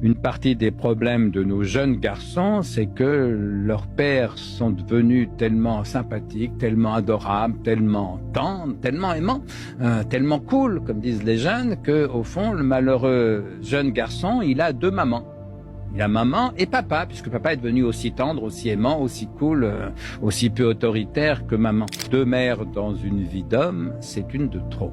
Une partie des problèmes de nos jeunes garçons, c'est que leurs pères sont devenus tellement sympathiques, tellement adorables, tellement tendres, tellement aimants, tellement cool, comme disent les jeunes, que au fond, le malheureux jeune garçon, il a deux mamans. Il a maman et papa, puisque papa est devenu aussi tendre, aussi aimant, aussi cool, aussi peu autoritaire que maman. Deux mères dans une vie d'homme, c'est une de trop.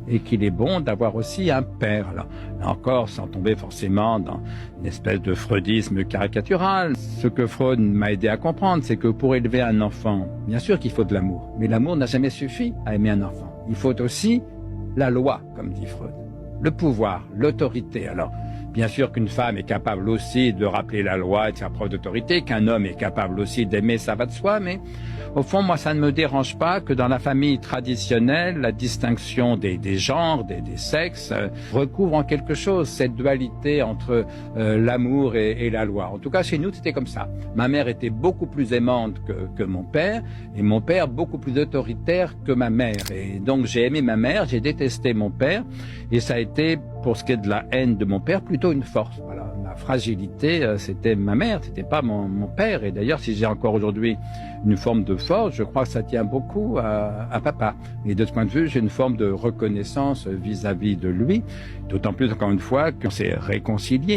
Et qu'il est bon d'avoir aussi un père. Là encore, sans tomber forcément dans une espèce de freudisme caricatural. Ce que Freud m'a aidé à comprendre, c'est que pour élever un enfant, bien sûr qu'il faut de l'amour, mais l'amour n'a jamais suffi à aimer un enfant. Il faut aussi la loi, comme dit Freud, le pouvoir, l'autorité. Alors, bien sûr qu'une femme est capable aussi de rappeler la loi et de faire preuve d'autorité, qu'un homme est capable aussi d'aimer, ça va de soi, mais au fond, moi, ça ne me dérange pas que dans la famille traditionnelle, la distinction des genres, des sexes, recouvre en quelque chose cette dualité entre l'amour et la loi. En tout cas, chez nous, c'était comme ça. Ma mère était beaucoup plus aimante que mon père, et mon père beaucoup plus autoritaire que ma mère. Et donc, j'ai aimé ma mère, j'ai détesté mon père, et ça a été, pour ce qui est de la haine de mon père, plutôt une force. Voilà, ma fragilité, c'était ma mère, c'était pas mon père. Et d'ailleurs, si j'ai encore aujourd'hui une forme de force, je crois que ça tient beaucoup à papa. Et de ce point de vue, j'ai une forme de reconnaissance vis-à-vis de lui, d'autant plus, encore une fois, qu'on s'est réconciliés.